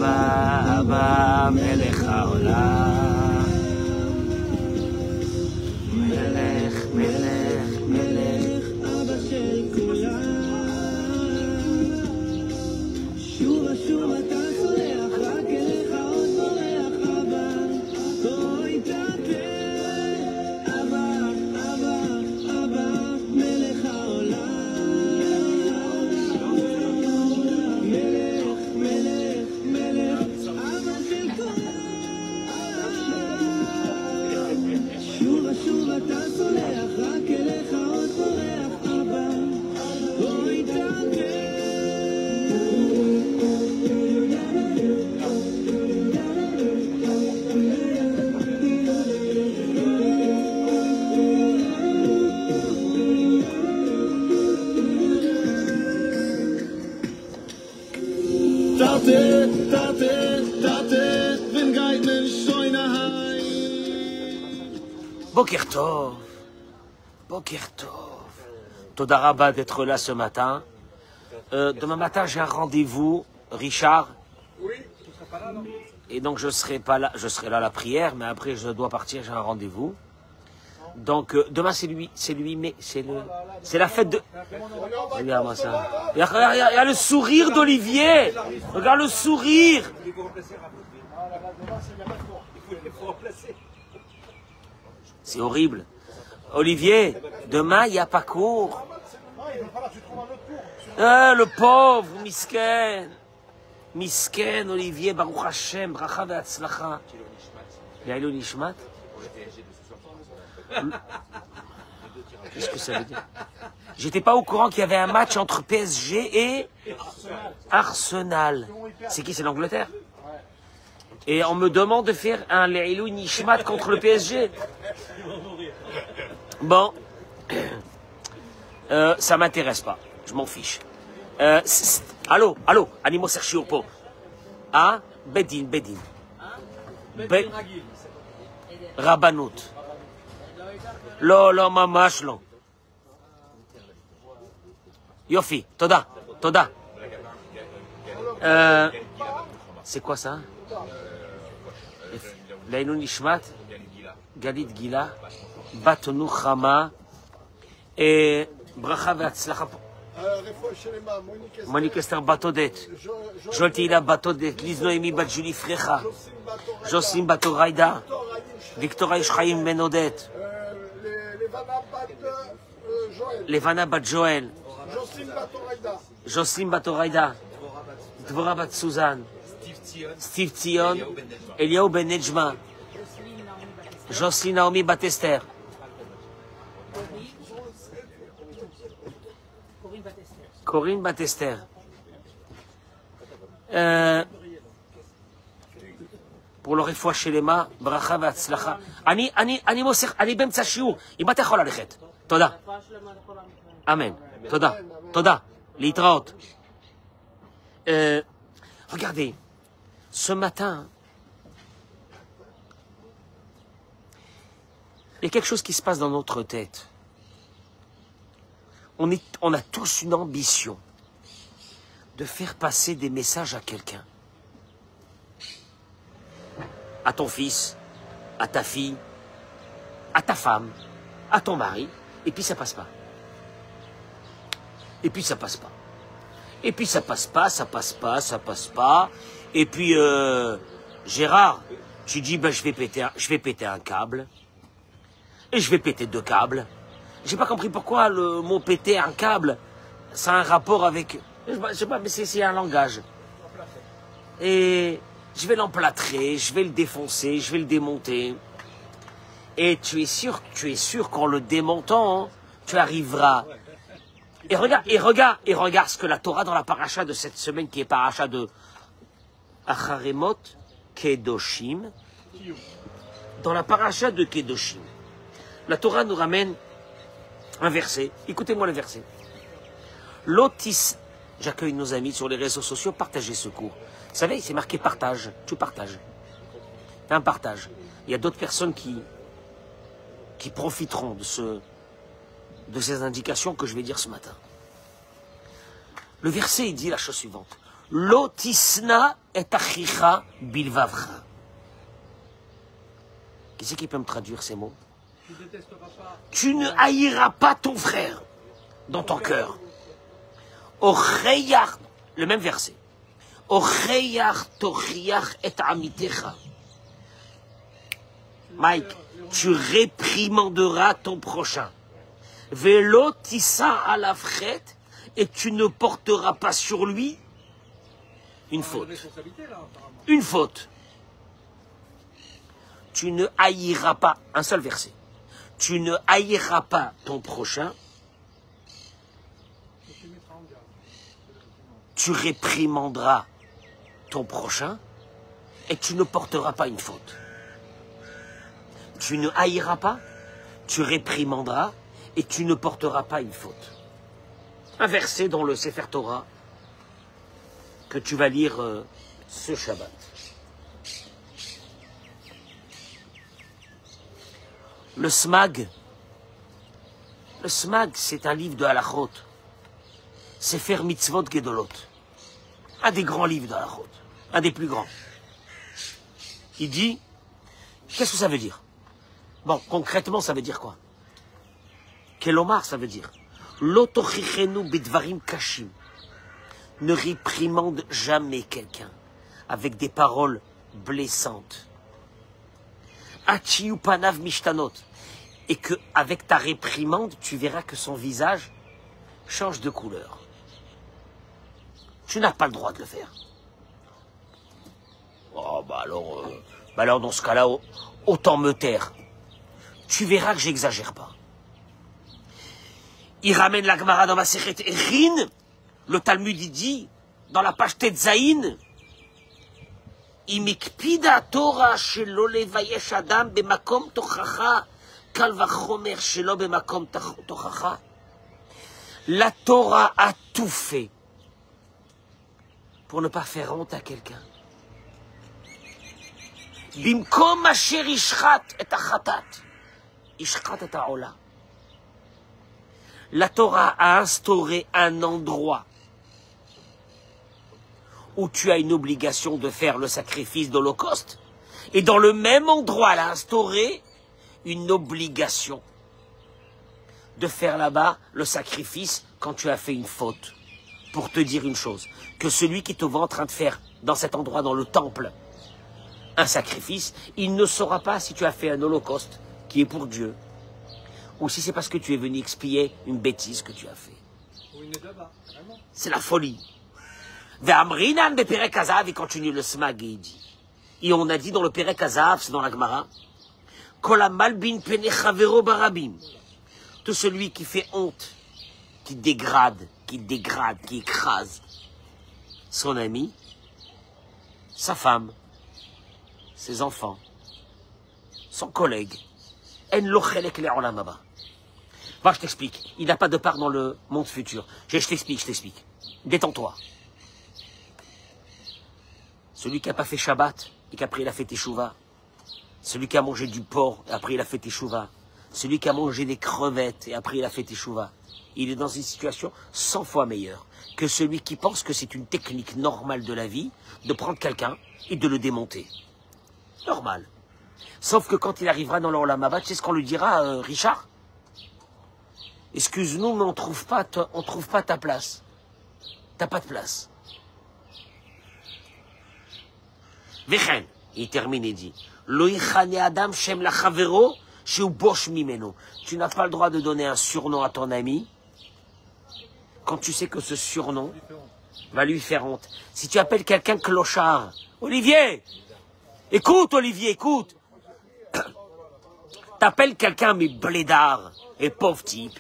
אבא, אבא, מלך העולם. מלך, מלך, מלך, אבא של כולם. שוב ושוב אתה סולח, רק אליך עוד בורח, אבא, בואי תתן. אבא, אבא, אבא, מלך העולם. מלך, מלך, מלך, אבא של כולם. שוב ושוב אתה סולח, רק אליך עוד בורח, אבא, בואי תתן. Boker Tov, Boker Tov. Toda Rabba d'être là ce matin. Demain matin, j'ai un rendez-vous, Richard. Oui, tu seras pas là, non? Et donc, je serai pas là, je serai là à la prière, mais après, je dois partir, j'ai un rendez-vous. Donc, demain, c'est la fête de... Regarde-moi ça. Il y a le sourire d'Olivier. Regarde le sourire. Il faut remplacer il faut remplacer. C'est horrible. Olivier, demain, il n'y a pas cours. Le pauvre, misken. Misken, Olivier, Baruch Hashem, bracha ve'atzlacha. Leilou Nishmat. Qu'est-ce que ça veut dire? J'étais pas au courant qu'il y avait un match entre PSG et Arsenal. C'est qui? C'est l'Angleterre. Et on me demande de faire un Leilou Nishmat contre le PSG. Bon, ça m'intéresse pas. Je m'en fiche. Allô, allô, Animo Serchio Po. Ah, Bedin, Bedin. Rabbanout. לא, לא, ממש לא. יופי, תודה, תודה. C'est quoi ça? לעילוי נשמת, גלית גילה, בת נוחמה, ברכה והצלחה פה. מוניק אסתר בת עודד, ז'ול תהילה בת עודד, ליז נועמי בת ג'ולי פרחה, ז'וסים בת אוריידה, ויקטוריה איש חיים בן עודד. לבנה בת ג'ואל, ז'וסים בת אוריידה, דבורה בת סוזן, סטיב ציון, אליהו בן נג'מה, ז'וסלין נעמי בת אסתר. קורין בת אסתר. pour le רפואה שלמה, ברכה והצלחה. אני מוסר, אני באמצע שיעור. אם אתה יכול ללכת. תודה. אמן. תודה. תודה. להתראות. Regardez, ce matin, il y a quelque chose qui se passe dans notre tête. On a tous une ambition de faire passer des messages à quelqu'un. À ton fils, à ta fille, à ta femme, à ton mari, et puis ça passe pas. Et puis ça passe pas. Et puis ça passe pas, ça passe pas, ça passe pas. Et puis, Gérard, tu dis, ben, je vais péter un câble. Et je vais péter 2 câbles. J'ai pas compris pourquoi le mot péter un câble, ça a un rapport avec... Je sais pas, mais c'est un langage. Et je vais l'emplâtrer, je vais le défoncer, je vais le démonter. Et tu es sûr qu'en le démontant, tu arriveras... Et regarde ce que la Torah dans la paracha de cette semaine, qui est paracha de Acharemot Kedoshim, dans la paracha de Kedoshim, la Torah nous ramène un verset. Écoutez-moi le verset. Lotis, j'accueille nos amis sur les réseaux sociaux, partagez ce cours. Vous savez, c'est marqué partage, tu partages. C'est un partage. Il y a d'autres personnes qui profiteront de ces indications que je vais dire ce matin. Le verset, il dit la chose suivante. Lotisna et achicha bilvavcha. Qui c'est qui peut me traduire ces mots? Tu ne haïras pas ton frère dans ton cœur. Le même verset. Mike, tu réprimanderas ton prochain. Velo tissa à la frette, et tu ne porteras pas sur lui une faute. Une faute. Tu ne haïras pas, un seul verset. Tu ne haïras pas ton prochain. Tu réprimanderas ton prochain et tu ne porteras pas une faute. Tu ne haïras pas, tu réprimanderas et tu ne porteras pas une faute. Un verset dans le Sefer Torah que tu vas lire ce Shabbat. Le Smag, c'est un livre de Halachot. Sefer Mitzvot Gedolot. Un des grands livres de Halachot. Un des plus grands. Il dit, qu'est-ce que ça veut dire? Bon, concrètement, ça veut dire quoi? Kelomar, ça veut dire, Lotochichenu bidvarim kashim. Ne réprimande jamais quelqu'un avec des paroles blessantes. Achiyu panav mishtanot. Et que avec ta réprimande, tu verras que son visage change de couleur. Tu n'as pas le droit de le faire. Oh, bah alors dans ce cas-là, autant me taire. Tu verras que j'exagère pas. Il ramène la Gemara dans ma Masechet Erin. Le Talmud il dit, dans la page Tetzaïn, Imikpida Torah shelo levayesh adam bemakom tochacha kal vachomer shelo bemakom tochacha. La Torah a tout fait pour ne pas faire honte à quelqu'un. Bimkom asher ishchat et achatat, ishchat et aola. La Torah a instauré un endroit où tu as une obligation de faire le sacrifice d'Holocauste. Et dans le même endroit, elle a instauré une obligation de faire là-bas le sacrifice quand tu as fait une faute. Pour te dire une chose, que celui qui te voit en train de faire dans cet endroit, dans le temple, un sacrifice, il ne saura pas si tu as fait un holocauste qui est pour Dieu, ou si c'est parce que tu es venu expier une bêtise que tu as fait. C'est la folie. Ve'amrinan beperek hazav, il continue le smag et il dit. Et on a dit dans le perek hazav, c'est dans la Gemara, kol hamalbin pene chavero barabim. Tout celui qui fait honte, qui dégrade, qui écrase son ami, sa femme, ses enfants, son collègue. En lo chelek le'olam haba. Va, je t'explique. Il n'a pas de part dans le monde futur. Je t'explique. Détends-toi. Celui qui n'a pas fait Shabbat et qu'après il a fait Teshuvah. Celui qui a mangé du porc et après il a fait Teshuvah. Celui qui a mangé des crevettes et après il a fait Teshuvah. Il est dans une situation 100 fois meilleure que celui qui pense que c'est une technique normale de la vie de prendre quelqu'un et de le démonter. Normal. Sauf que quand il arrivera dans l'Olam Haba, tu sais ce qu'on lui dira, Richard? Excuse-nous, mais on trouve pas ta place. T'as pas de place. Vechen, il termine et dit, Loïchane Adam Shem la Chavero, chez Bosh Mimeno. Tu n'as pas le droit de donner un surnom à ton ami quand tu sais que ce surnom va lui faire honte. Si tu appelles quelqu'un clochard, Olivier, écoute, t'appelles quelqu'un mais blédard et pauvre type,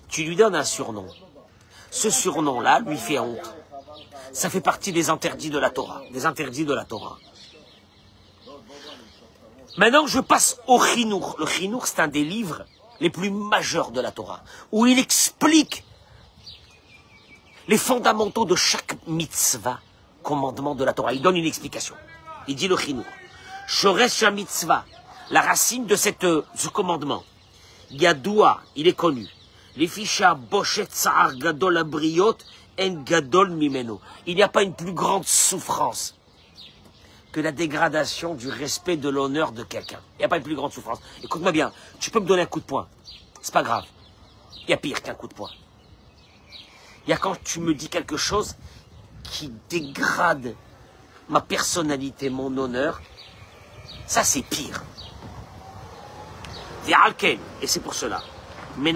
tu lui donnes un surnom. Ce surnom-là lui fait honte. Ça fait partie des interdits de la Torah. Maintenant, je passe au Chinour. Le Chinour, c'est un des livres les plus majeurs de la Torah, où il explique les fondamentaux de chaque mitzvah, commandement de la Torah. Il donne une explication. Il dit le Chinour. Shoresh mitzvah, la racine de ce commandement. Yadoua, il est connu. Les ficha boshet sa'ar gadol abriot En gadol mimeno. Il n'y a pas une plus grande souffrance que la dégradation du respect de l'honneur de quelqu'un. Il n'y a pas une plus grande souffrance. Écoute-moi bien, tu peux me donner un coup de poing. C'est pas grave. Il y a pire qu'un coup de poing. Il y a quand tu me dis quelque chose qui dégrade ma personnalité, mon honneur. Ça, c'est pire. Et c'est pour cela. Dieu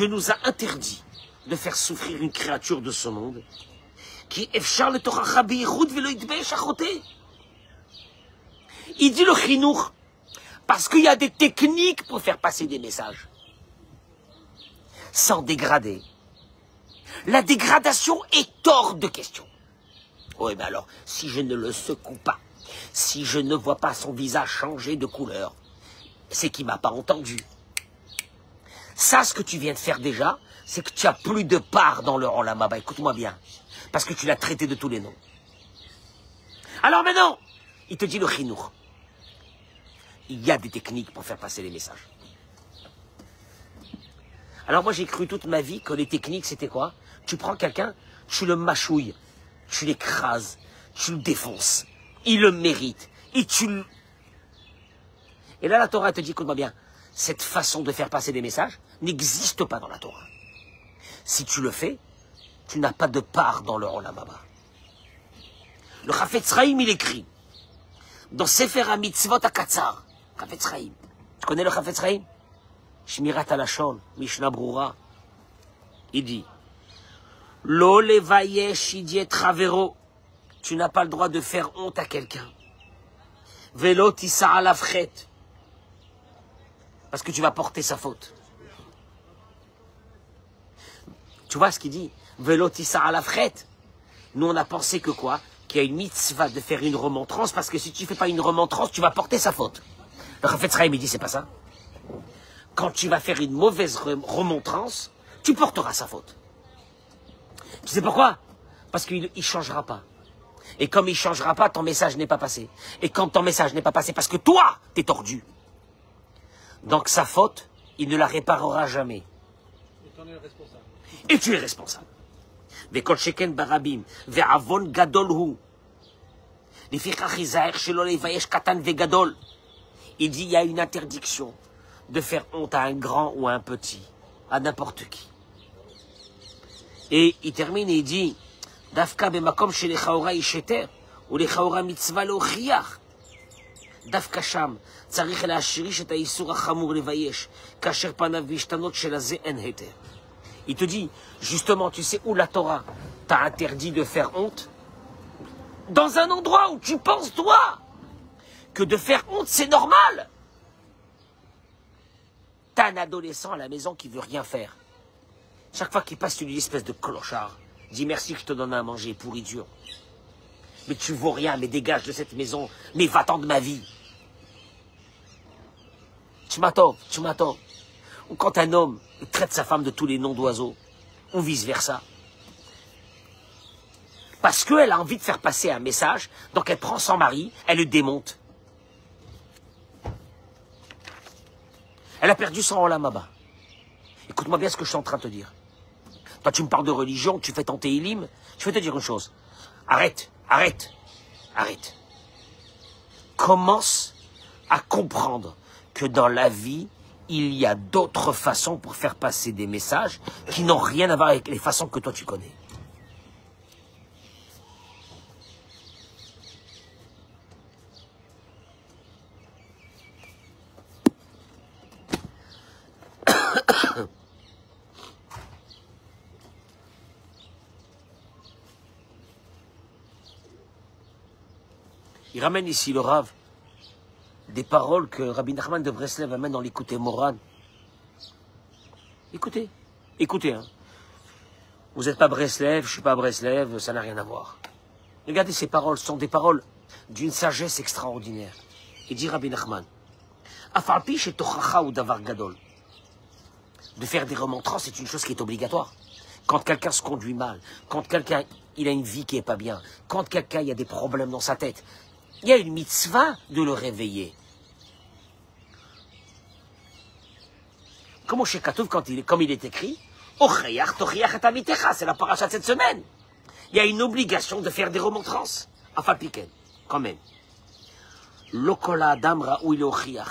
nous a interdit de faire souffrir une créature de ce monde. Il dit le chinour parce qu'il y a des techniques pour faire passer des messages sans dégrader. La dégradation est hors de question. Oui, mais alors, si je ne le secoue pas, si je ne vois pas son visage changer de couleur, c'est qu'il ne m'a pas entendu. Ça, ce que tu viens de faire déjà, c'est que tu n'as plus de part dans le Olam Haba. Écoute-moi bien, parce que tu l'as traité de tous les noms. Alors maintenant, il te dit le chinour. Il y a des techniques pour faire passer les messages. Alors moi, j'ai cru toute ma vie que les techniques, c'était quoi? Tu prends quelqu'un, tu le mâchouilles, tu l'écrases, tu le défonces. Il le mérite. Et là, la Torah te dit, écoute-moi bien, cette façon de faire passer des messages n'existe pas dans la Torah. Si tu le fais, tu n'as pas de part dans le Olam Haba. Le Chafetz Chaim, il écrit, dans Sefer HaMitzvot HaKatzar, Chafetz Chaim. Tu connais le Chafetz Chaim? Shmirat HaLashon, Mishnah Brura. Il dit, Lo levayesh idiet ravero. Tu n'as pas le droit de faire honte à quelqu'un. Velo tissa alavchet. Parce que tu vas porter sa faute. Tu vois ce qu'il dit? Velo tissa alavchet. Nous, on a pensé que quoi? Qu'il y a une mitzvah de faire une remontrance, parce que si tu ne fais pas une remontrance, tu vas porter sa faute. Le Chafetz Chaim, il dit, c'est pas ça. Quand tu vas faire une mauvaise remontrance, tu porteras sa faute. Tu sais pourquoi? Parce qu'il ne changera pas. Et comme il ne changera pas, ton message n'est pas passé. Et quand ton message n'est pas passé, parce que toi, t'es tordu. Donc sa faute, il ne la réparera jamais. Et tu en es responsable. Et tu es responsable. Vekol sheken barabim, ve'avon gadol hu. Lefichach izaher shelo levayesh katan vegadol. Il dit, il y a une interdiction de faire honte à un grand ou à un petit, à n'importe qui. Et il termine et il dit, Dafka bemakom chez les chaora isheter, ou les chaora mitzvah leochiach. Dafka sham, tzarich leashirish et haïsur hachamur levayesh, kasher panav vishtanot shelaze en heter. Il te dit, justement, tu sais où la Torah t'a interdit de faire honte? Dans un endroit où tu penses, toi, que de faire honte, c'est normal. T'as un adolescent à la maison qui veut rien faire. Chaque fois qu'il passe, tu lui dis, espèce de clochard. Dis merci que je te donne à manger, pourriture. Mais tu vaux rien, mais dégage de cette maison, mais va-t'en de ma vie. Tu m'attends. Ou quand un homme traite sa femme de tous les noms d'oiseaux, ou vice-versa. Parce qu'elle a envie de faire passer un message, donc elle prend son mari, elle le démonte. Elle a perdu son Olam Haba. Écoute-moi bien ce que je suis en train de te dire. Toi, tu me parles de religion, tu fais ton Téhilim. Je vais te dire une chose. Arrête. Commence à comprendre que dans la vie, il y a d'autres façons pour faire passer des messages qui n'ont rien à voir avec les façons que toi tu connais. Il ramène ici le Rav des paroles que Rabbi Nachman de Breslev amène dans l'Écouté Moran. Écoutez, hein. Vous n'êtes pas Breslev, je ne suis pas Breslev, ça n'a rien à voir. Regardez, ces paroles sont des paroles d'une sagesse extraordinaire. Il dit Rabbi Nachman, Afalpi chez Tochacha ou Davar Gadol. De faire des remontrances, c'est une chose qui est obligatoire. Quand quelqu'un se conduit mal, quand quelqu'un il a une vie qui n'est pas bien, quand quelqu'un il y a des problèmes dans sa tête, il y a une mitzvah de le réveiller. Comme chez Katouf, comme il est écrit, C'est la paracha de cette semaine. Il y a une obligation de faire des remontrances. Afalpiken, quand même. Lokola Adam Raoui Lochiach.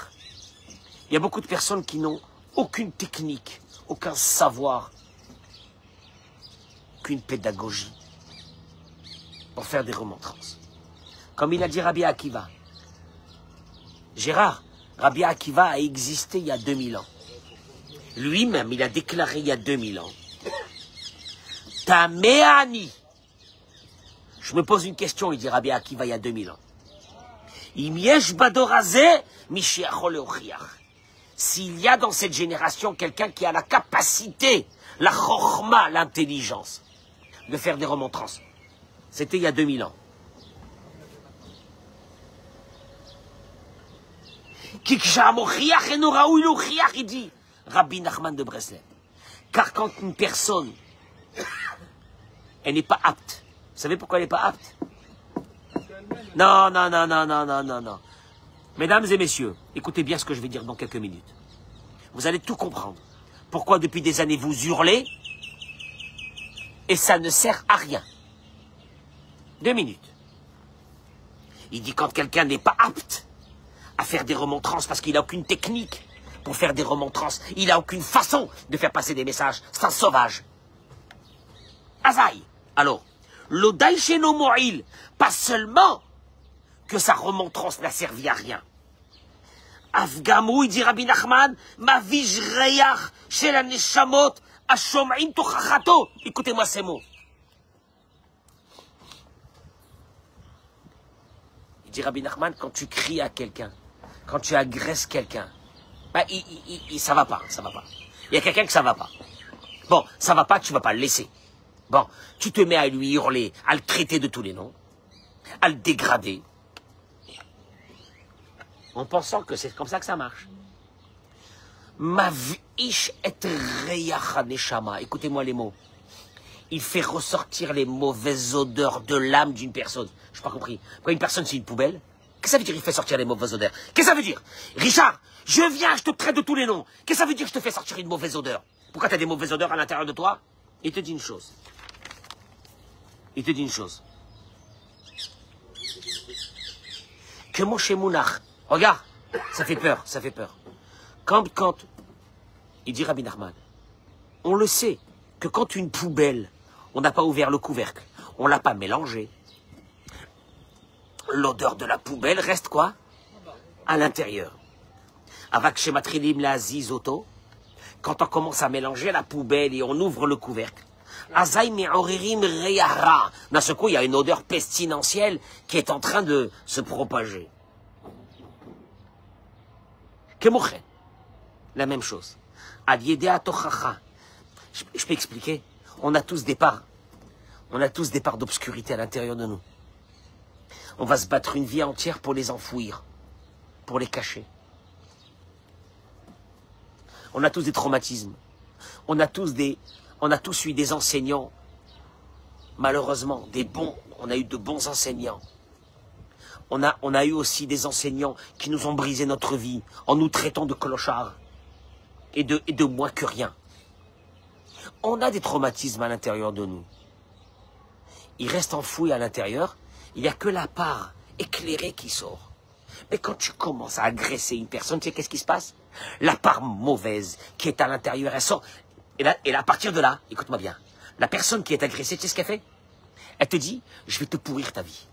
Il y a beaucoup de personnes qui n'ont aucune technique, aucun savoir, aucune pédagogie pour faire des remontrances. Comme il a dit Rabbi Akiva. Gérard, Rabbi Akiva a existé il y a 2000 ans. Lui-même, il a déclaré il y a 2000 ans. Tameani. Je me pose une question, il dit Rabbi Akiva il y a 2000 ans. S'il y a dans cette génération quelqu'un qui a la capacité, la chorma, l'intelligence, de faire des remontrances. C'était il y a 2000 ans. Il dit Rabbi Nachman de Breslev. Car quand une personne, elle n'est pas apte, vous savez pourquoi elle n'est pas apte? Non. Mesdames et messieurs, écoutez bien ce que je vais dire dans quelques minutes. Vous allez tout comprendre. Pourquoi depuis des années vous hurlez et ça ne sert à rien. 2 minutes. Il dit quand quelqu'un n'est pas apte à faire des remontrances parce qu'il n'a aucune technique pour faire des remontrances, il n'a aucune façon de faire passer des messages, c'est un sauvage. Azaï. Alors, l'odaï chez nos mo'il, pas seulement que sa remontrance n'a servi à rien. Afgamou, il dit Rabbi Nachman, ma vijreyach chez la neshamot, ashom'im tochachato. Écoutez-moi ces mots. Il dit Rabbi Nachman, quand tu cries à quelqu'un, quand tu agresses quelqu'un, bah, ça va pas, ça va pas. Il y a quelqu'un que ça va pas. Bon, ça va pas, tu vas pas le laisser. Bon, tu te mets à lui hurler, à le traiter de tous les noms, à le dégrader, en pensant que c'est comme ça que ça marche. Mavish et reyacha neshama. Écoutez-moi les mots. Il fait ressortir les mauvaises odeurs de l'âme d'une personne. Je n'ai pas compris. Pourquoi une personne c'est une poubelle? Qu'est-ce que ça veut dire il fait sortir les mauvaises odeurs? Qu'est-ce que ça veut dire? Richard, je viens, je te traite de tous les noms. Qu'est-ce que ça veut dire je te fais sortir une mauvaise odeur? Pourquoi tu as des mauvaises odeurs à l'intérieur de toi? Il te dit une chose. Il te dit une chose. Que mon Mounach, regarde, ça fait peur, ça fait peur. Quand, il dit Rabbi Nachman, on le sait, que quand une poubelle, on n'a pas ouvert le couvercle, on ne l'a pas mélangé, l'odeur de la poubelle reste quoi? À l'intérieur. Avec Shematrilim la zizoto, quand on commence à mélanger la poubelle et on ouvre le couvercle, Azaï me'oririm reyara. D'un seul coup, il y a une odeur pestilentielle qui est en train de se propager. Kemochen. La même chose. Adiedea tochacha. Je peux expliquer? On a tous des parts. On a tous des parts d'obscurité à l'intérieur de nous. On va se battre une vie entière pour les enfouir, pour les cacher. On a tous des traumatismes. On a tous eu des enseignants, malheureusement, on a eu de bons enseignants. On a eu aussi des enseignants qui nous ont brisé notre vie en nous traitant de clochards et de moins que rien. On a des traumatismes à l'intérieur de nous. Ils restent enfouis à l'intérieur, il n'y a que la part éclairée qui sort. Mais quand tu commences à agresser une personne, tu sais qu'est-ce qui se passe? La part mauvaise qui est à l'intérieur, elle sort. Et là, à partir de là, écoute-moi bien, la personne qui est agressée, tu sais ce qu'elle fait? Elle te dit, je vais te pourrir ta vie.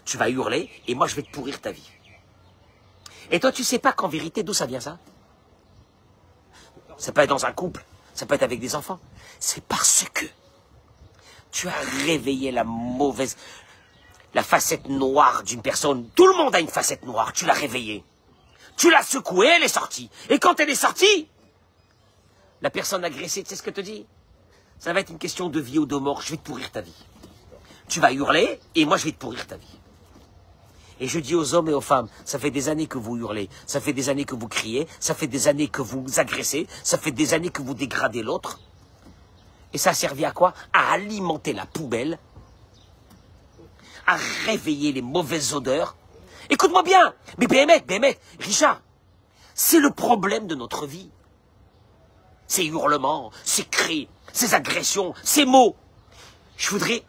Tu vas hurler, et moi je vais te pourrir ta vie. Et toi, tu sais pas qu'en vérité, d'où ça vient ça? Ça peut être dans un couple, ça peut être avec des enfants. C'est parce que tu as réveillé la facette noire d'une personne. Tout le monde a une facette noire, tu l'as réveillée. Tu l'as secouée, elle est sortie. Et quand elle est sortie, la personne agressée, tu sais ce que te dit? Ça va être une question de vie ou de mort, je vais te pourrir ta vie. Tu vas hurler, et moi je vais te pourrir ta vie. Et je dis aux hommes et aux femmes, ça fait des années que vous hurlez, ça fait des années que vous criez, ça fait des années que vous agressez, ça fait des années que vous dégradez l'autre. Et ça a servi à quoi? À alimenter la poubelle, à réveiller les mauvaises odeurs. Écoute-moi bien, mais Béhémet, Richard, c'est le problème de notre vie. ces hurlements, ces cris, ces agressions, ces mots. Je voudrais,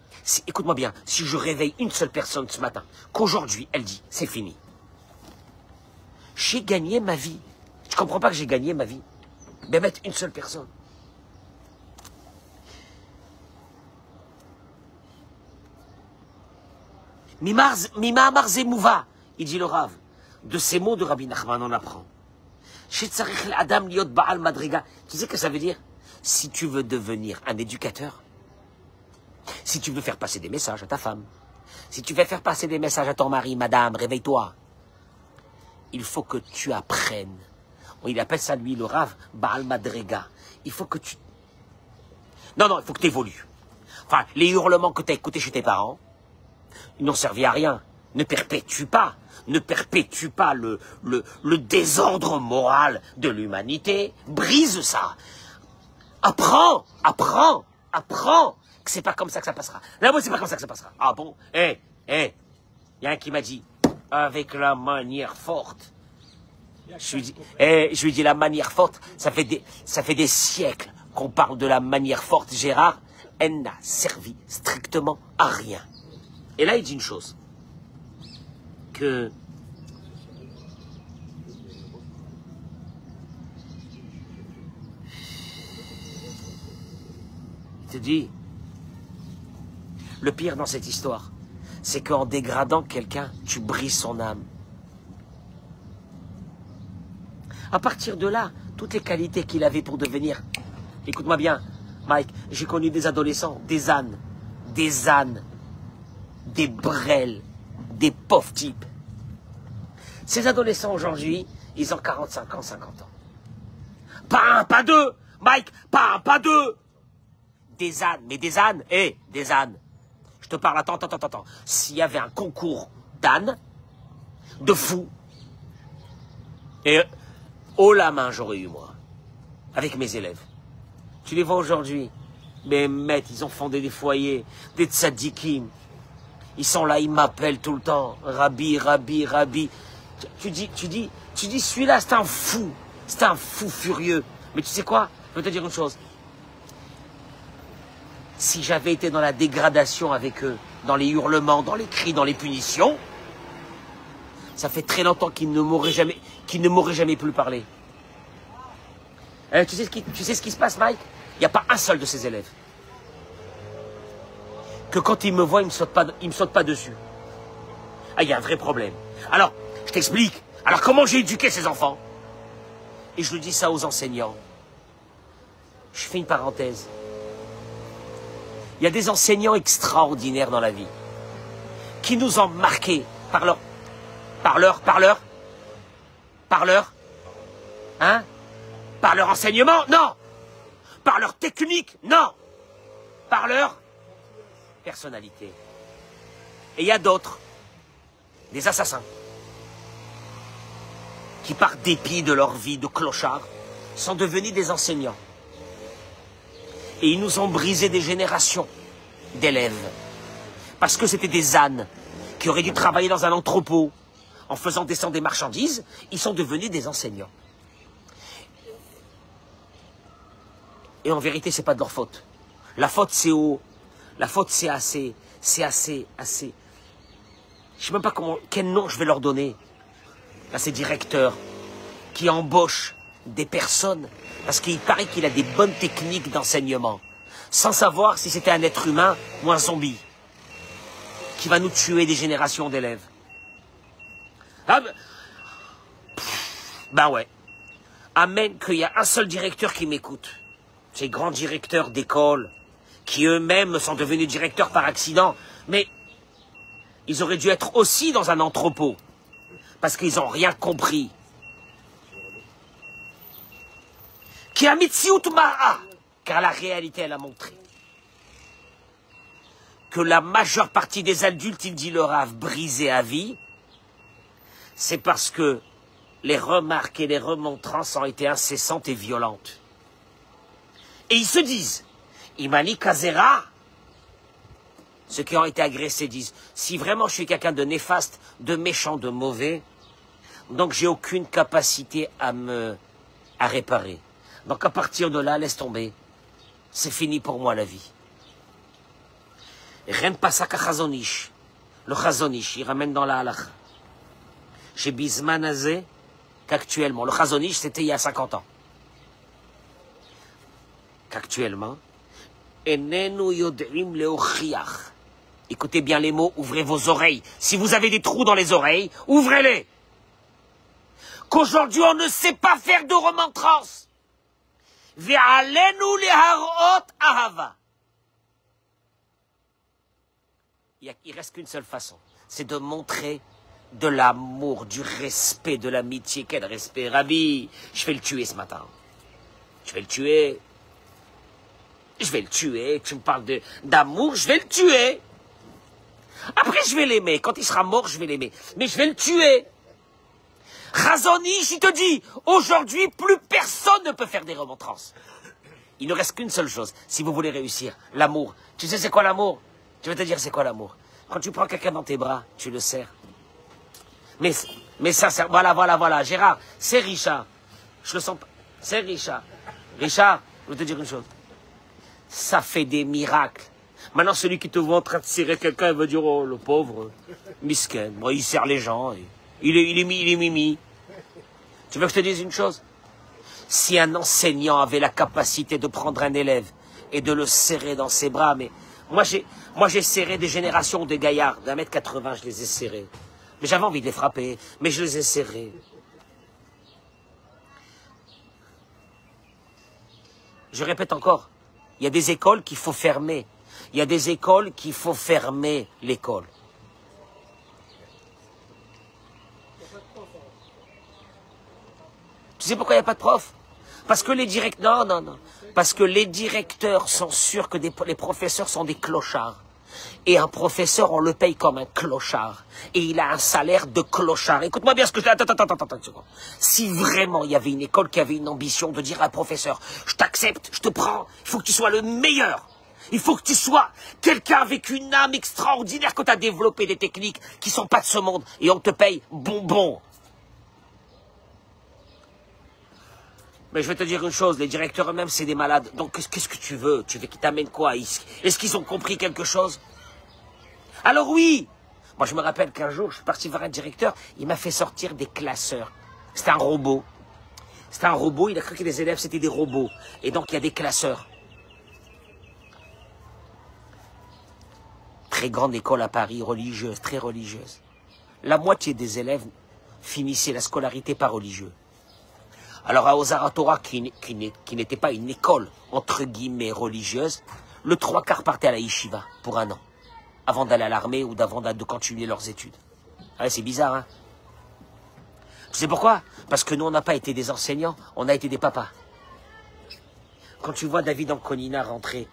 écoute-moi bien, si je réveille une seule personne ce matin, qu'aujourd'hui, elle dit, c'est fini. J'ai gagné ma vie. Je comprends pas que j'ai gagné ma vie. Mais mettre une seule personne. Mima Amar Zemouva, il dit le Rav. De ces mots de Rabbi Nachman, on apprend. Tu sais ce que ça veut dire? Si tu veux devenir un éducateur, si tu veux faire passer des messages à ta femme, si tu veux faire passer des messages à ton mari, madame, réveille-toi. Il faut que tu apprennes. Il appelle ça, lui, le Rav, Baal Madrega. Il faut que tu... Non, il faut que tu évolues. Enfin, les hurlements que tu as écoutés chez tes parents, ils n'ont servi à rien. Ne perpétue pas le désordre moral de l'humanité. Brise ça. Apprends que c'est pas comme ça que ça passera. Là, moi, c'est pas comme ça que ça passera. Ah bon? Il y a un qui m'a dit, avec la manière forte. Je lui dis la manière forte, ça fait des siècles qu'on parle de la manière forte, Gérard. Elle n'a servi strictement à rien. Et là, il dit une chose. Il te dit, le pire dans cette histoire, c'est qu'en dégradant quelqu'un, tu brises son âme. À partir de là, toutes les qualités qu'il avait pour devenir... Écoute-moi bien, Mike, j'ai connu des adolescents, des ânes, des brels, des pauvres types. Ces adolescents aujourd'hui, ils ont 45 ans, 50 ans. Pas un, pas deux, Mike, pas un, pas deux. Des ânes, mais des ânes, des ânes. Je te parle, attends. S'il y avait un concours d'ânes, de fous, et haut la main j'aurais eu, moi, avec mes élèves. Tu les vois aujourd'hui, mes maîtres, ils ont fondé des foyers, des tzadikim. Ils sont là, ils m'appellent tout le temps. Rabbi. Tu dis, celui-là, c'est un fou furieux. Mais tu sais quoi? Je veux te dire une chose. Si j'avais été dans la dégradation avec eux, dans les hurlements, dans les cris, dans les punitions, ça fait très longtemps qu'ils ne m'auraient jamais plus parlé. Tu sais ce qui se passe, Mike? Il n'y a pas un seul de ces élèves que quand ils me voient, ils me sautent pas dessus. Ah, il y a un vrai problème. Alors, je t'explique. Alors, comment j'ai éduqué ces enfants? Et je le dis ça aux enseignants. Je fais une parenthèse. Il y a des enseignants extraordinaires dans la vie qui nous ont marqués par leur enseignement, non. Par leur technique, non. Par leur personnalité. Et il y a d'autres, des assassins, qui par dépit de leur vie de clochard, sont devenus des enseignants. Et ils nous ont brisé des générations d'élèves. Parce que c'était des ânes qui auraient dû travailler dans un entrepôt en faisant descendre des marchandises, ils sont devenus des enseignants. Et en vérité, c'est pas de leur faute. La faute, c'est assez. Je sais même pas quel nom je vais leur donner à ces directeurs qui embauchent des personnes parce qu'il paraît qu'il a des bonnes techniques d'enseignement, sans savoir si c'était un être humain ou un zombie qui va nous tuer des générations d'élèves. Ben ouais. Amen qu'il y a un seul directeur qui m'écoute. Ces grands directeurs d'école qui eux-mêmes sont devenus directeurs par accident, mais ils auraient dû être aussi dans un entrepôt parce qu'ils n'ont rien compris. Qui a mitziut ma'a, car la réalité elle a montré que la majeure partie des adultes, il dit le Rav, brisés à vie, c'est parce que les remarques et les remontrances ont été incessantes et violentes. Et ils se disent, Imani Kazera, ceux qui ont été agressés disent, si vraiment je suis quelqu'un de néfaste, de méchant, de mauvais, donc j'ai aucune capacité à réparer. Donc à partir de là, laisse tomber. C'est fini pour moi la vie. Et rien ne passe à Chazon Ish. Le Chazon Ish, il ramène dans la halakha. Chez Bisman Azé, qu'actuellement, le Chazon Ish, c'était il y a 50 ans. Qu'actuellement, Enenu Yodrim Leochiach. Écoutez bien les mots, ouvrez vos oreilles. Si vous avez des trous dans les oreilles, ouvrez-les. Qu'aujourd'hui, on ne sait pas faire de remontrance. Ve'alenu leharot ahava. Il reste qu'une seule façon, c'est de montrer de l'amour, du respect, de l'amitié. Quel respect, Rabbi? Je vais le tuer ce matin. Je vais le tuer. Je vais le tuer. Tu me parles d'amour, je vais le tuer. Après, je vais l'aimer. Quand il sera mort, je vais l'aimer. Mais je vais le tuer. Chazon Ish, il te dit, aujourd'hui, plus personne ne peut faire des remontrances. Il ne reste qu'une seule chose, si vous voulez réussir, l'amour. Tu sais c'est quoi l'amour? Je vais te dire c'est quoi l'amour. Quand tu prends quelqu'un dans tes bras, tu le serres. Mais ça, voilà, Gérard, c'est Richard. Je le sens pas. C'est Richard. Richard, je vais te dire une chose. Ça fait des miracles. Maintenant, celui qui te voit en train de serrer quelqu'un, il va dire, oh, le pauvre, miskin. Bon, il serre les gens. Il est mimi. Tu veux que je te dise une chose? Si un enseignant avait la capacité de prendre un élève et de le serrer dans ses bras, mais moi j'ai serré des générations de gaillards d'1m80, je les ai serrés. Mais j'avais envie de les frapper, mais je les ai serrés. Je répète encore, il y a des écoles qu'il faut fermer. Il y a des écoles qu'il faut fermer l'école. Tu sais pourquoi il n'y a pas de prof? Parce que les directeurs... Non. Parce que les directeurs sont sûrs que les professeurs sont des clochards. Et un professeur, on le paye comme un clochard. Et il a un salaire de clochard. Écoute-moi bien ce que je dis. Attends une seconde. Si vraiment il y avait une école qui avait une ambition de dire à un professeur, je t'accepte, je te prends, il faut que tu sois le meilleur. Il faut que tu sois quelqu'un avec une âme extraordinaire, que tu as développé des techniques qui ne sont pas de ce monde. Et on te paye bonbon. Mais je vais te dire une chose, les directeurs eux-mêmes, c'est des malades. Donc, qu'est-ce que tu veux? Tu veux qu'ils t'amènent quoi? Est-ce qu'ils ont compris quelque chose? Alors oui! Moi, je me rappelle qu'un jour, je suis parti voir un directeur, il m'a fait sortir des classeurs. C'était un robot. C'était un robot, il a cru que les élèves, c'était des robots. Et donc, il y a des classeurs. Très grande école à Paris, religieuse, très religieuse. La moitié des élèves finissaient la scolarité par religieux. Alors à Ozar Torah, qui n'était pas une école, entre guillemets, religieuse, le 3/4 partait à la yeshiva pour 1 an, avant d'aller à l'armée ou avant de continuer leurs études. Ah, c'est bizarre, hein? Tu sais pourquoi? Parce que nous, on n'a pas été des enseignants, on a été des papas. Quand tu vois David Anconina rentrer,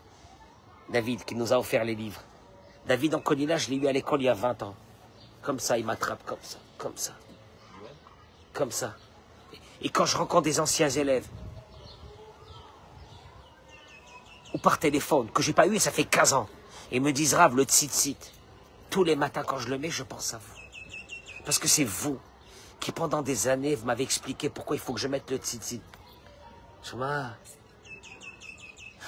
David qui nous a offert les livres, David Anconina, je l'ai eu à l'école il y a 20 ans. Comme ça, il m'attrape, comme ça, comme ça. Comme ça. Et quand je rencontre des anciens élèves, ou par téléphone, que j'ai pas eu et ça fait 15 ans, et me disent, Rav, le tzitzit, tous les matins quand je le mets, je pense à vous. Parce que c'est vous qui, pendant des années, vous m'avez expliqué pourquoi il faut que je mette le tzitzit. Je dis,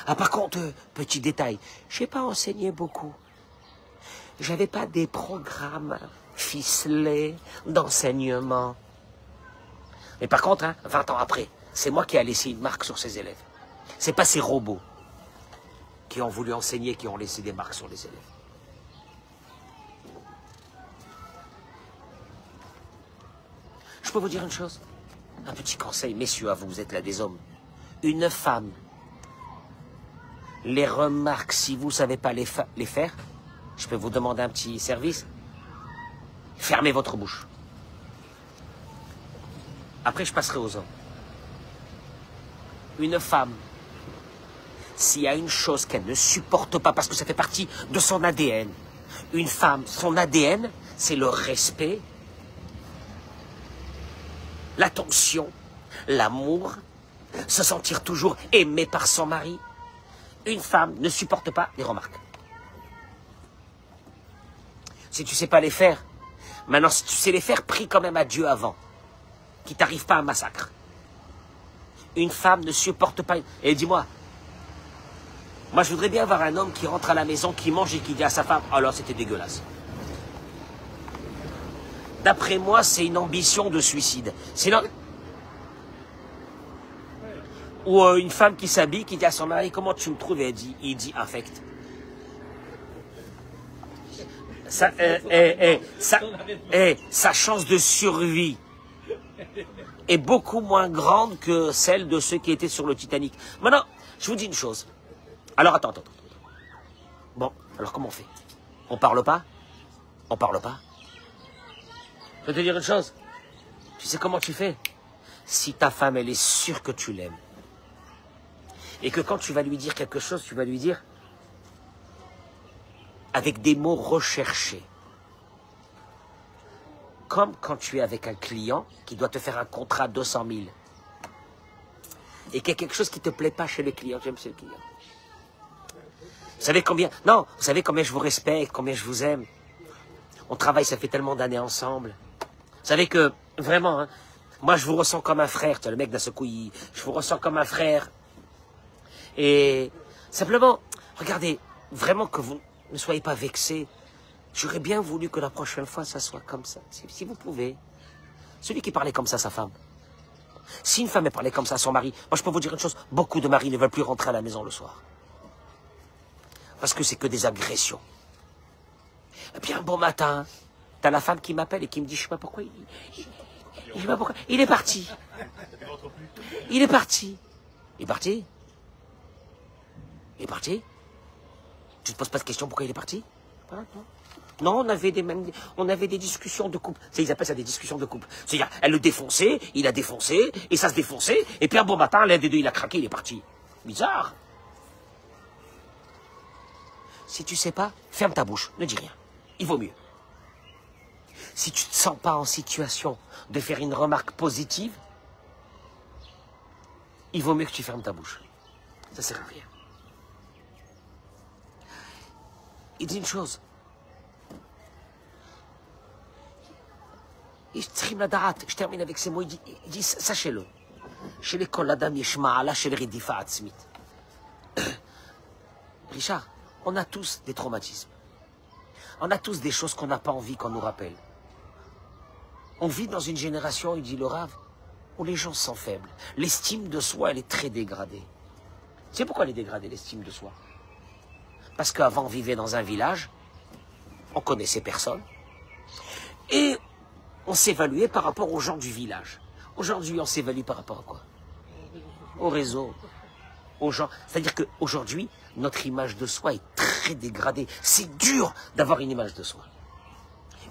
ah, par contre, petit détail, je n'ai pas enseigné beaucoup. J'avais pas des programmes ficelés d'enseignement. Mais par contre, hein, 20 ans après, c'est moi qui ai laissé une marque sur ces élèves. C'est pas ces robots qui ont voulu enseigner, qui ont laissé des marques sur les élèves. Je peux vous dire une chose? Un petit conseil, messieurs, à vous, vous êtes là des hommes. Une femme, les remarques, si vous ne savez pas les faire, je peux vous demander un petit service? Fermez votre bouche. Après, je passerai aux hommes. Une femme, s'il y a une chose qu'elle ne supporte pas, parce que ça fait partie de son ADN, une femme, son ADN, c'est le respect, l'attention, l'amour, se sentir toujours aimée par son mari. Une femme ne supporte pas les remarques. Si tu ne sais pas les faire, maintenant, si tu sais les faire, prie quand même à Dieu avant. Qu'il t'arrive pas un massacre. Une femme ne supporte pas... Et dis-moi, moi je voudrais bien avoir un homme qui rentre à la maison, qui mange et qui dit à sa femme, alors c'était dégueulasse. D'après moi, c'est une ambition de suicide. Sinon... Ou une femme qui s'habille, qui dit à son mari, comment tu me trouves? Et il dit affect. Sa chance de survie est beaucoup moins grande que celle de ceux qui étaient sur le Titanic. Maintenant, je vous dis une chose. Alors, attends. Bon, alors comment on fait? On parle pas? On parle pas? Je vais te dire une chose. Tu sais comment tu fais? Si ta femme, elle est sûre que tu l'aimes, et que quand tu vas lui dire quelque chose, tu vas lui dire avec des mots recherchés. Comme quand tu es avec un client qui doit te faire un contrat de 200 000. Et qu'il y a quelque chose qui ne te plaît pas chez le client. J'aime chez le client. Vous savez combien... Non, vous savez combien je vous respecte, combien je vous aime. On travaille, ça fait tellement d'années ensemble. Vous savez que, vraiment, hein, moi je vous ressens comme un frère. Tu vois, le mec d'un seul coup, je vous ressens comme un frère. Et simplement, regardez, vraiment que vous ne soyez pas vexés. J'aurais bien voulu que la prochaine fois, ça soit comme ça, si vous pouvez. Celui qui parlait comme ça à sa femme. Si une femme est parlait comme ça à son mari, moi je peux vous dire une chose, beaucoup de maris ne veulent plus rentrer à la maison le soir. Parce que c'est que des agressions. Et puis un bon matin, t'as la femme qui m'appelle et qui me dit, je sais pas pourquoi, il est parti. Il est parti. Il est parti. Il est parti. Tu te poses pas de question pourquoi il est parti? Non, on avait des discussions de couple. Ils appellent ça des discussions de couple. C'est-à-dire, elle le défonçait, il a défoncé, et ça se défonçait, et puis un bon matin, l'un des deux, il a craqué, il est parti. Bizarre. Si tu sais pas, ferme ta bouche, ne dis rien. Il vaut mieux. Si tu te sens pas en situation de faire une remarque positive, il vaut mieux que tu fermes ta bouche. Ça sert à rien. Il dit une chose. Je termine avec ces mots. Il dit sachez-le. Chez l'école, l'Adam Yeshma'ala, chez le Ridifa Atzmit. Richard, on a tous des traumatismes. On a tous des choses qu'on n'a pas envie qu'on nous rappelle. On vit dans une génération, il dit le Rav, où les gens sont faibles. L'estime de soi, elle est très dégradée. Tu sais pourquoi elle est dégradée, l'estime de soi? Parce qu'avant, on vivait dans un village, on connaissait personne, et on s'évaluait par rapport aux gens du village. Aujourd'hui, on s'évalue par rapport à quoi? Au réseau, aux gens. C'est-à-dire qu'aujourd'hui, notre image de soi est très dégradée. C'est dur d'avoir une image de soi.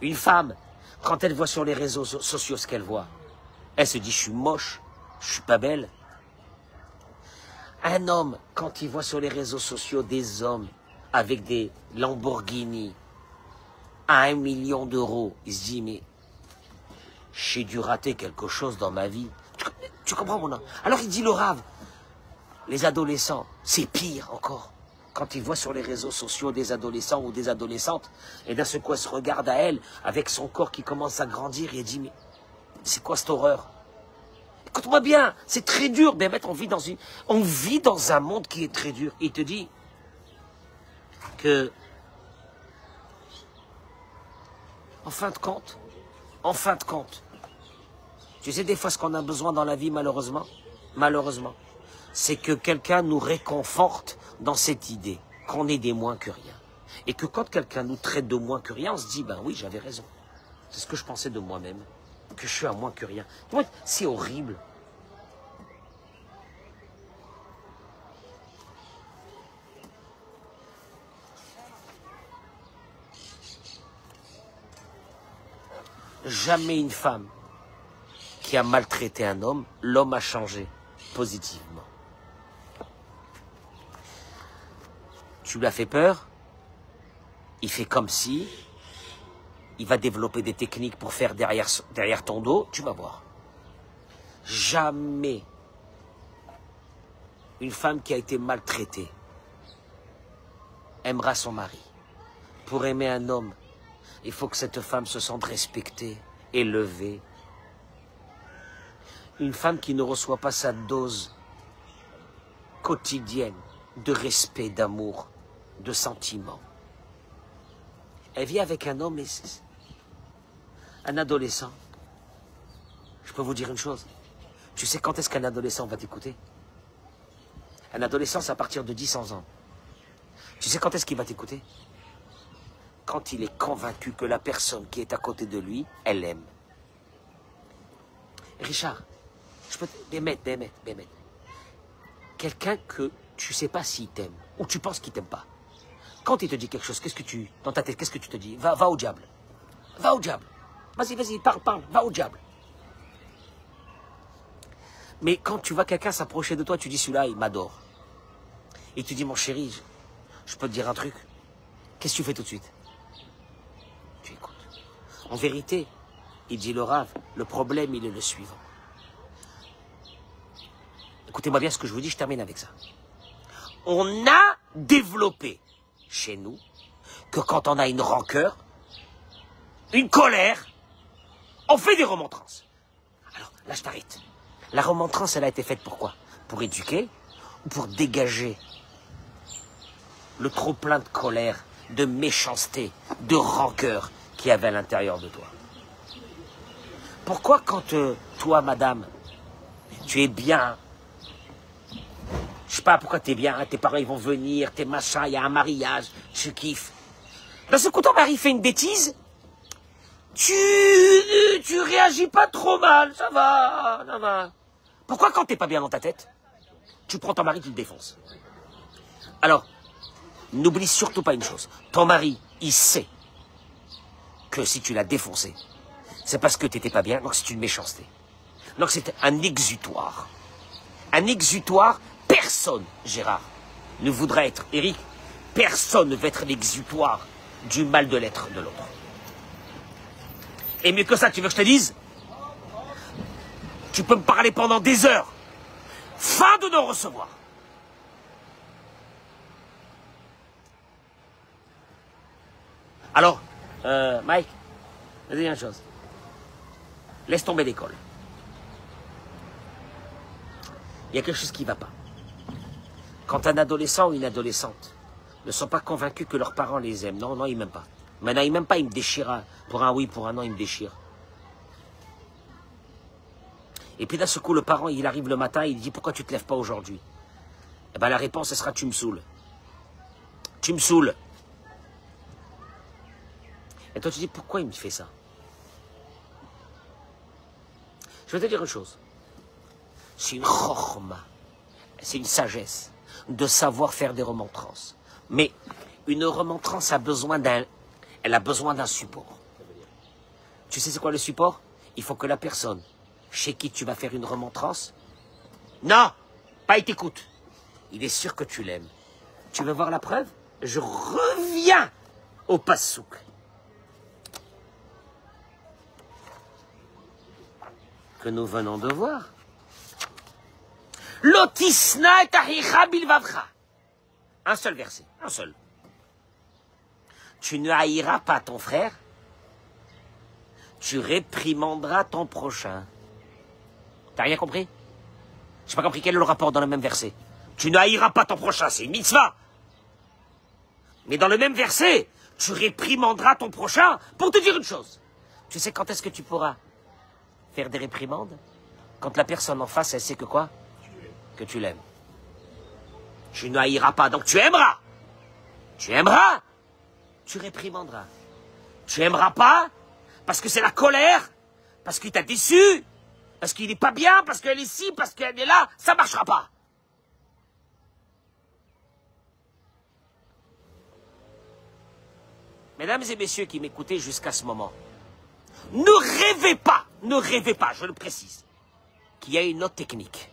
Une femme, quand elle voit sur les réseaux sociaux ce qu'elle voit, elle se dit, je suis moche, je suis pas belle. Un homme, quand il voit sur les réseaux sociaux des hommes avec des Lamborghini à 1 million d'euros, il se dit, mais j'ai dû rater quelque chose dans ma vie. Tu comprends mon nom? Alors il dit le Rav, les adolescents, c'est pire encore. Quand ils voient sur les réseaux sociaux des adolescents ou des adolescentes, et d'un seul coup elle se regarde à elle, avec son corps qui commence à grandir, et elle dit, mais c'est quoi cette horreur? Écoute-moi bien, c'est très dur, mais on vit dans un monde qui est très dur. Il te dit que, en fin de compte, tu sais des fois ce qu'on a besoin dans la vie, malheureusement, c'est que quelqu'un nous réconforte dans cette idée qu'on est des moins que rien. Et que quand quelqu'un nous traite de moins que rien, on se dit, ben oui, j'avais raison. C'est ce que je pensais de moi-même, que je suis à moins que rien. C'est horrible. Jamais une femme qui a maltraité un homme, l'homme a changé positivement. Tu lui as fait peur, il fait comme si, il va développer des techniques pour faire derrière ton dos, tu vas voir. Jamais une femme qui a été maltraitée aimera son mari. Pour aimer un homme, il faut que cette femme se sente respectée, élevée. Une femme qui ne reçoit pas sa dose quotidienne de respect, d'amour, de sentiment. Elle vit avec un homme, un adolescent. Je peux vous dire une chose. Tu sais quand est-ce qu'un adolescent va t'écouter? Un adolescent, c'est à partir de 10-11 ans. Tu sais quand est-ce qu'il va t'écouter? Quand il est convaincu que la personne qui est à côté de lui, elle l'aime. Richard, je peux te... Bémet. Quelqu'un que tu ne sais pas s'il t'aime, ou tu penses qu'il ne t'aime pas. Quand il te dit quelque chose, qu'est-ce que tu... Dans ta tête, qu'est-ce que tu te dis? Va au diable. Va au diable. Vas-y, parle, va au diable. Mais quand tu vois quelqu'un s'approcher de toi, tu dis celui-là, il m'adore. Et tu dis, mon chéri, je peux te dire un truc. Qu'est-ce que tu fais tout de suite? Tu écoutes. En vérité, il dit le Rav, le problème, il est le suivant. Écoutez-moi bien ce que je vous dis, je termine avec ça. On a développé chez nous que quand on a une rancœur, une colère, on fait des remontrances. Alors, là, je t'arrête. La remontrance, elle a été faite pour quoi? Pour éduquer ou pour dégager le trop-plein de colère, de méchanceté, de rancœur qu'il y avait à l'intérieur de toi? Pourquoi quand toi, madame, tu es bien, je sais pas pourquoi tu es bien, tes parents ils vont venir, tes machins, il y a un mariage, tu kiffes. Dans ce coup, ton mari fait une bêtise, tu réagis pas trop mal, ça va. Pourquoi quand t'es pas bien dans ta tête, tu prends ton mari, tu le défonces? Alors, n'oublie surtout pas une chose. Ton mari, il sait que si tu l'as défoncé, c'est parce que t'étais pas bien, donc c'est une méchanceté. Donc c'est un exutoire. Un exutoire, personne, Gérard, ne voudra être, Eric, personne ne veut être l'exutoire du mal de l'être de l'autre. Et mieux que ça, tu veux que je te dise? Tu peux me parler pendant des heures. Fin de non-recevoir. Alors, Mike, je vais te dire une chose. Laisse tomber l'école. Il y a quelque chose qui ne va pas. Quand un adolescent ou une adolescente ne sont pas convaincus que leurs parents les aiment, non, ils ne m'aiment pas. Maintenant, ils ne m'aiment pas, ils me déchirent. Pour un oui, pour un non, ils me déchirent. Et puis d'un seul coup, le parent, il arrive le matin, il dit, pourquoi tu ne te lèves pas aujourd'hui? Eh bien, la réponse, elle sera, tu me saoules. Tu me saoules. Et toi, tu dis, pourquoi il me fait ça? Je vais te dire une chose. C'est une chorma, c'est une sagesse de savoir faire des remontrances. Mais une remontrance a besoin d'un support. Tu sais c'est quoi le support? Il faut que la personne chez qui tu vas faire une remontrance, non, pas il t'écoute. Il est sûr que tu l'aimes. Tu veux voir la preuve? Je reviens au passouk. Que nous venons de voir. Lotisna et ahicha bilvavcha. Un seul verset, un seul. Tu ne haïras pas ton frère, tu réprimanderas ton prochain. T'as rien compris? J'ai pas compris quel est le rapport dans le même verset. Tu ne haïras pas ton prochain, c'est une mitzvah. Mais dans le même verset, tu réprimanderas ton prochain pour te dire une chose. Tu sais quand est-ce que tu pourras faire des réprimandes? Quand la personne en face, elle sait que quoi? Que tu l'aimes. Tu ne haïras pas, donc tu aimeras. Tu aimeras, tu réprimanderas. Tu aimeras pas, parce que c'est la colère, parce qu'il t'a déçu, parce qu'il n'est pas bien, parce qu'elle est ci, parce qu'elle est là, ça ne marchera pas. Mesdames et messieurs qui m'écoutez jusqu'à ce moment, ne rêvez pas, je le précise, qu'il y a une autre technique.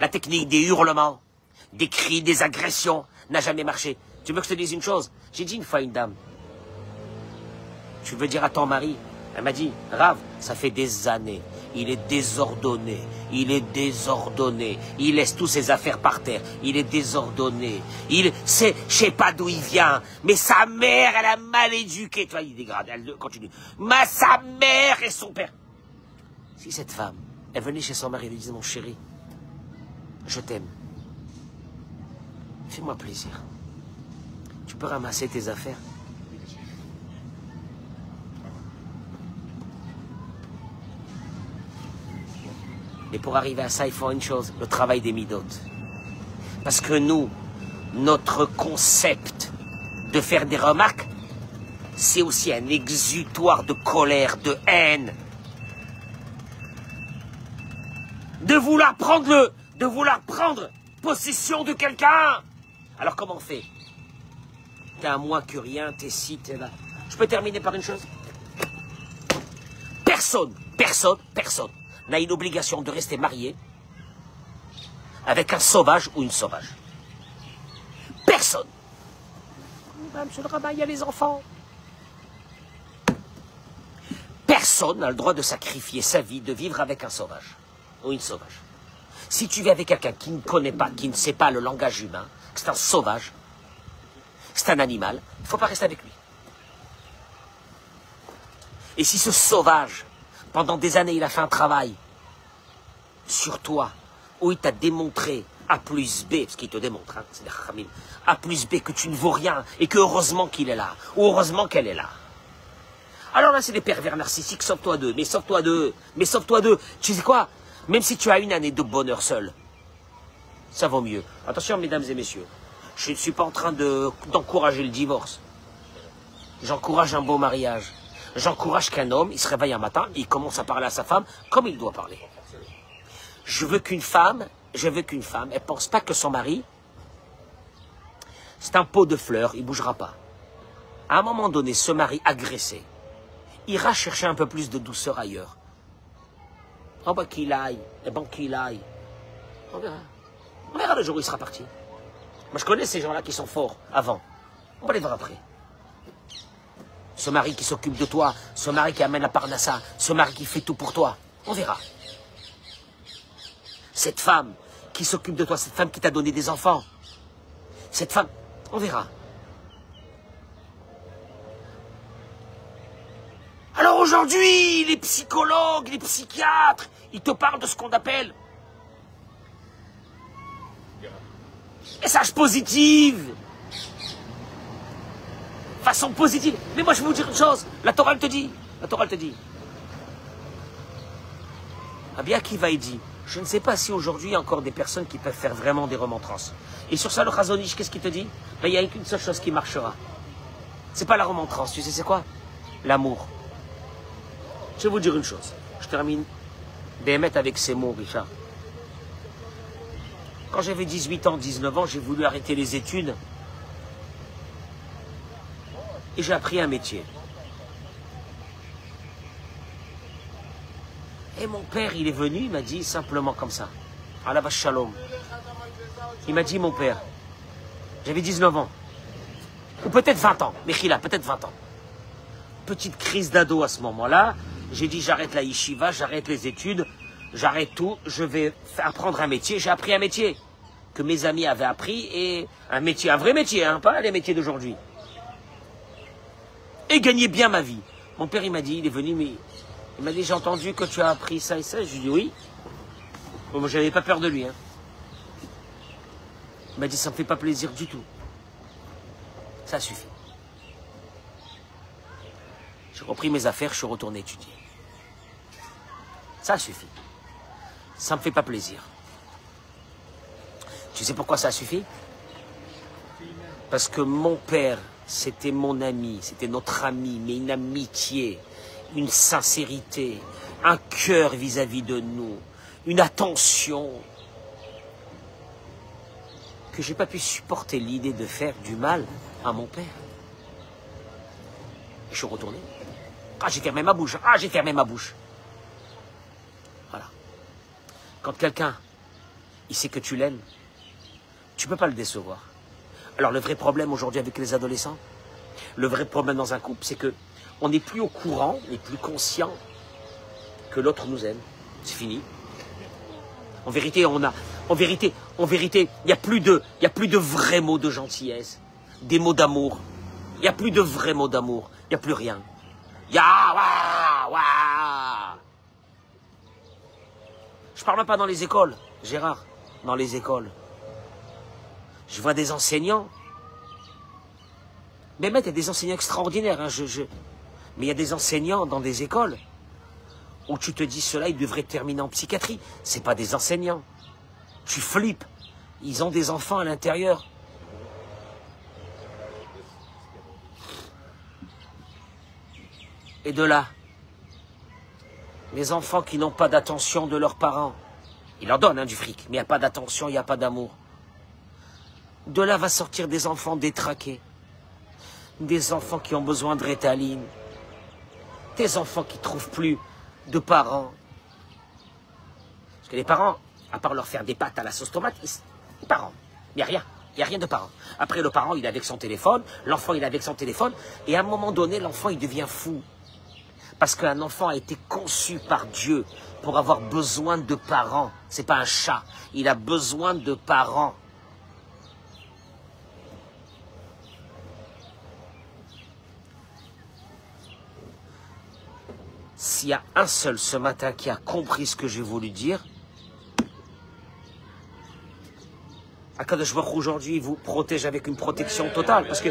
La technique des hurlements, des cris, des agressions n'a jamais marché. Tu veux que je te dise une chose? J'ai dit une fois à une dame, tu veux dire à ton mari? Elle m'a dit, Rav, ça fait des années, il est désordonné, il laisse tous ses affaires par terre, il est désordonné, je sais pas d'où il vient, mais sa mère, elle a mal éduqué. Tu vois, il dégrade, elle continue. Sa mère et son père. Si cette femme, elle venait chez son mari et lui disait, mon chéri, Je t'aime. Fais-moi plaisir. Tu peux ramasser tes affaires. Et pour arriver à ça, il faut une chose, le travail des midotes. Parce que nous, notre concept de faire des remarques, c'est aussi un exutoire de colère, de haine. De vouloir prendre possession de quelqu'un. Alors comment on fait? T'es un moins que rien, t'es ci, t'es là. Je peux terminer par une chose? Personne n'a une obligation de rester marié avec un sauvage ou une sauvage. Personne. Monsieur le rabbin, il y a les enfants. Personne n'a le droit de sacrifier sa vie, de vivre avec un sauvage ou une sauvage. Si tu vis avec quelqu'un qui ne connaît pas, qui ne sait pas le langage humain, que c'est un sauvage, c'est un animal, il ne faut pas rester avec lui. Et si ce sauvage, pendant des années, il a fait un travail sur toi, où il t'a démontré A plus B, parce qu'il te démontre, hein, c'est des Khamim, A plus B, que tu ne vaux rien, et que heureusement qu'il est là, ou heureusement qu'elle est là. Alors là, c'est des pervers narcissiques, sauve-toi d'eux, mais sauve-toi d'eux, mais sauve-toi d'eux. Tu sais quoi? Même si tu as une année de bonheur seul, ça vaut mieux. Attention, mesdames et messieurs, je ne suis pas en train d'encourager le divorce. J'encourage un beau mariage. J'encourage qu'un homme, il se réveille un matin, il commence à parler à sa femme comme il doit parler. Je veux qu'une femme, elle pense pas que son mari, c'est un pot de fleurs, il bougera pas. À un moment donné, ce mari agressé ira chercher un peu plus de douceur ailleurs. Oh bah qu'il aille, et bon qu'il aille. On verra. On verra le jour où il sera parti. Moi je connais ces gens-là qui sont forts avant. On va les voir après. Ce mari qui s'occupe de toi, ce mari qui amène la parnassa, ce mari qui fait tout pour toi. On verra. Cette femme qui s'occupe de toi, cette femme qui t'a donné des enfants. Cette femme, on verra. Alors aujourd'hui, les psychologues, les psychiatres, ils te parlent de ce qu'on appelle message positive. Façon positive. Mais moi je vais vous dire une chose, la Torah elle te dit, Rabbi Akiva il dit, je ne sais pas si aujourd'hui il y a encore des personnes qui peuvent faire vraiment des remontrances. Et sur ça le Chazon Ish, qu'est-ce qu'il te dit? Ben, il n'y a qu'une seule chose qui marchera. C'est pas la remontrance, tu sais c'est quoi? L'amour. Je vais vous dire une chose, je termine Béhémet avec ces mots, Richard. Quand j'avais 18 ans, 19 ans, j'ai voulu arrêter les études et j'ai appris un métier. Et mon père, il est venu, il m'a dit simplement comme ça, Alav Shalom. Il m'a dit, mon père, j'avais 19 ans, ou peut-être 20 ans, Mechila, peut-être 20 ans. Petite crise d'ado à ce moment-là, j'ai dit, j'arrête la yeshiva, j'arrête les études, j'arrête tout, je vais apprendre un métier. J'ai appris un métier que mes amis avaient appris, et un métier, un vrai métier, hein, pas les métiers d'aujourd'hui. Et gagner bien ma vie. Mon père, il m'a dit, il est venu, mais il m'a dit, j'ai entendu que tu as appris ça et ça. Je lui ai dit, oui. Bon, moi, j'avais pas peur de lui. Hein. Il m'a dit, ça me fait pas plaisir du tout. Ça suffit. J'ai repris mes affaires, je suis retourné étudier. Ça suffit. Ça me fait pas plaisir. Tu sais pourquoi ça suffit? Parce que mon père, c'était mon ami, c'était notre ami, mais une amitié, une sincérité, un cœur vis-à-vis de nous, une attention, que j'ai pas pu supporter l'idée de faire du mal à mon père. Et je suis retourné. Ah, j'ai fermé ma bouche. Ah, j'ai fermé ma bouche. Voilà. Quand quelqu'un, il sait que tu l'aimes, tu peux pas le décevoir. Alors le vrai problème aujourd'hui avec les adolescents, le vrai problème dans un couple, c'est que on n'est plus au courant, on n'est plus conscient que l'autre nous aime. C'est fini. En vérité, il n'y a plus de vrais mots de gentillesse, des mots d'amour. Il n'y a plus de vrais mots d'amour. Il n'y a plus rien. Il y a Je parle même pas dans les écoles, Gérard. dans les écoles. Je vois des enseignants. Mais il y a des enseignants extraordinaires. Hein, mais il y a des enseignants dans des écoles où tu te dis, ceux-là, ils devraient terminer en psychiatrie. Ce pas des enseignants. Tu flippes. Ils ont des enfants à l'intérieur. Et de là, les enfants qui n'ont pas d'attention de leurs parents, ils leur donnent du fric, mais il n'y a pas d'attention, il n'y a pas d'amour. De là va sortir des enfants détraqués, des enfants qui ont besoin de Rétaline, des enfants qui ne trouvent plus de parents. Parce que les parents, à part leur faire des pâtes à la sauce tomate, les parents, il n'y a rien. Il n'y a rien de parent. Après, le parent, il est avec son téléphone, l'enfant, il est avec son téléphone, et à un moment donné, l'enfant, il devient fou. Parce qu'un enfant a été conçu par Dieu pour avoir besoin de parents. Ce n'est pas un chat, il a besoin de parents. S'il y a un seul ce matin qui a compris ce que j'ai voulu dire, Akadosh Baruch Hu aujourd'hui vous protège avec une protection totale. Parce que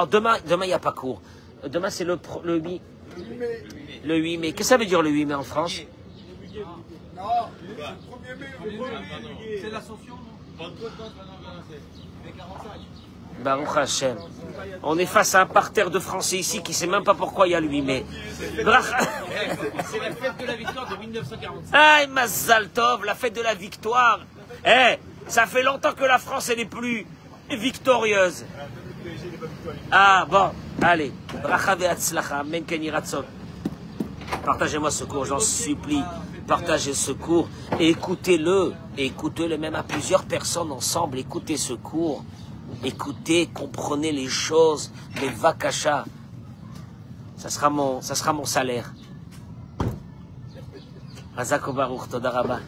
demain, il n'y a pas cours. Demain, c'est le 8. Le 8 mai. Qu'est-ce que ça veut dire le 8 mai en France? Non, le 1er mai. C'est l'Ascension, non? Baruch Hashem. On est face à un parterre de Français ici qui ne sait même pas pourquoi il y a le 8 mai. C'est la fête de la victoire de 1945. Ah, Mazal Tov, la fête de la victoire. Ça fait longtemps que la France elle est plus victorieuse. Ah bon, allez. Bracha ve'atzlacha, amen ken yiratzon. Partagez-moi ce cours, j'en supplie. Partagez ce cours et écoutez-le. Écoutez-le même à plusieurs personnes ensemble. Écoutez ce cours. Écoutez, comprenez les choses. Les vakasha. Ça sera mon salaire. Hazak Baruch, Toda Rabba.